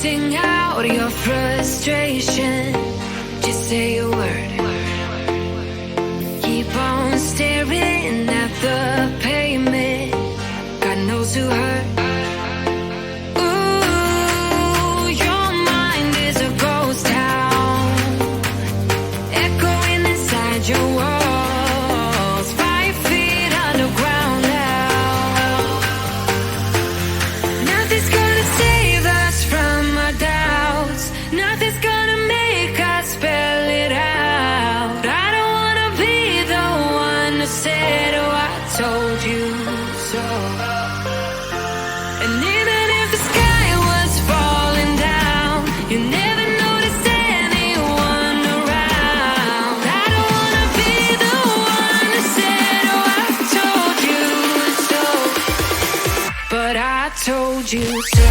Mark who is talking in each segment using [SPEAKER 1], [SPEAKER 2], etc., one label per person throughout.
[SPEAKER 1] Sing out your frustration. Just say a word. Keep on staring at the pavement. God knows who hurt. Ooh, your mind is a ghost town, echoing inside your walls. 5 feet underground now. Nothing's gonna save us from our doubts. Nothing's gonna make us spell it out. I don't wanna be the one to say, oh, I told you so. And even if the sky was falling down, you never noticed anyone around. I don't wanna be the one to say, oh, I told you so. But I told you so.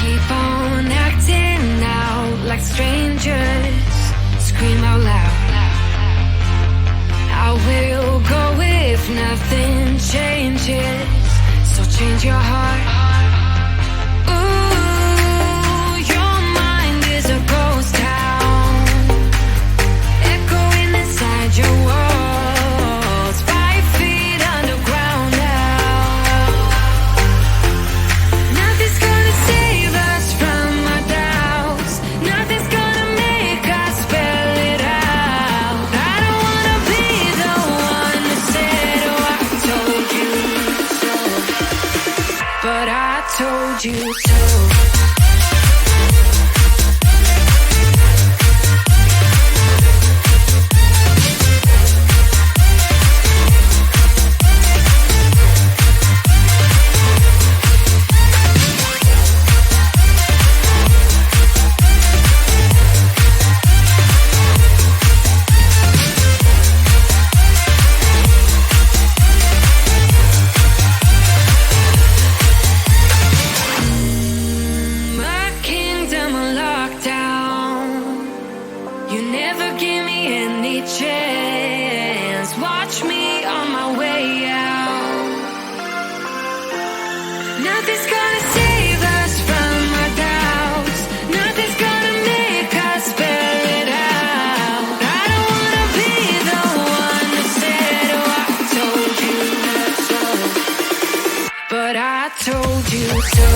[SPEAKER 1] Keep on acting out like strangers. Scream out loud. I will go if nothing changes. So change your heart. Ooh, your mind is a ghost town, echoing inside your walls. 5 feet underground now. Nothing's gonna save us from our doubts. Nothing's gonna make us spell it out. I don't wanna be the one that said, oh, I told you so. But I told you so. My kingdom on lockdown. You never give me any chance. Watch me on my way out. Nothing's gonna save us from our doubts. Nothing's gonna make us spell it out. I don't wanna be the one that said, oh, I told you so. But I told you so.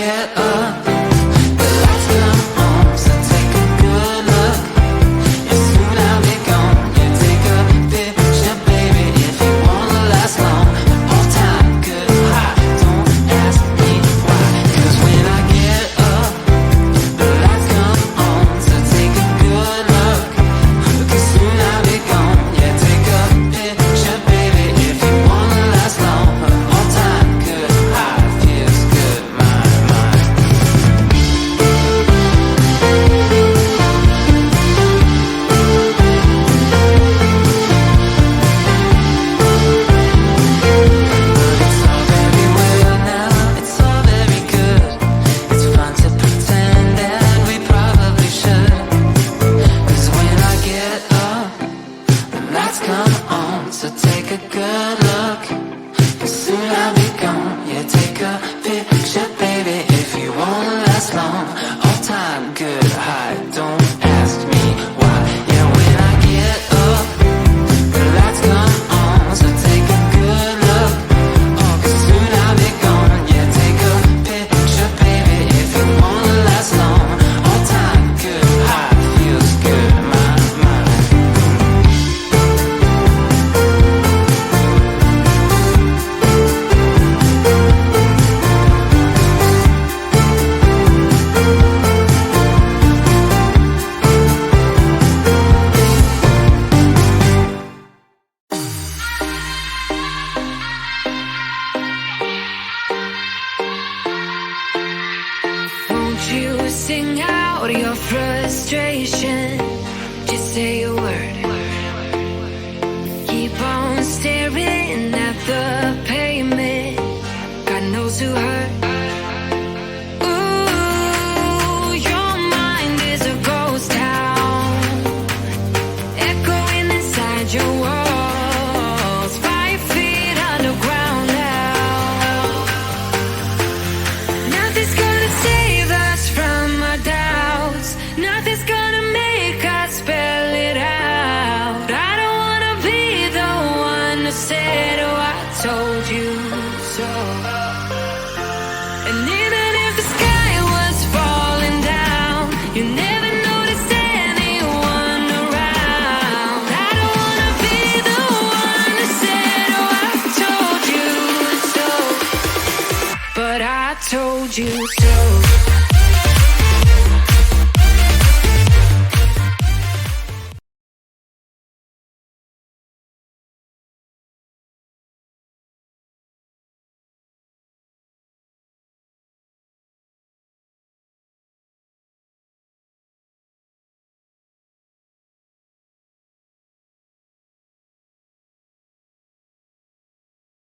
[SPEAKER 1] get up, the lights come on, so take a good look. Yeah, soon I'll be gone. Yeah, take a picture, baby, if you wanna last long. All time good high, don't ask me why. 'Cause when I get up, the lights come on, so take a good look. 'Cause soon I'll be gone. Yeah, take a picture, baby, if you wanna last long. All time good high, feels good, my mind. It's all very well now, it's all very good. It's fun to pretend that we probably should. 'Cause when I get up, the lights come on, so take a good look. 'Cause soon I'll be gone. Yeah, take a picture, baby, if you wanna last long. All time good high, don't ask me why. Yeah, when I get up, the lights come on, so take a good look. Oh, 'cause soon I'll be gone. Yeah, take a picture, baby, if you wanna last long. All time good high, feels good, my mind. Won't you sing out your frustration? Just say a word. Keep on staring at the pavement. God knows who hurt. Ooh, your mind is a ghost town, echoing inside your walls. 5 feet underground now. Nothing's gonna save us from our doubts. Nothing's gonna make us spell it out. I don't wanna be the one who said, oh, I told you so. And even if the sky was falling down, you never noticed anyone around. I don't wanna be the one who said, oh, I told you so. But I told you so.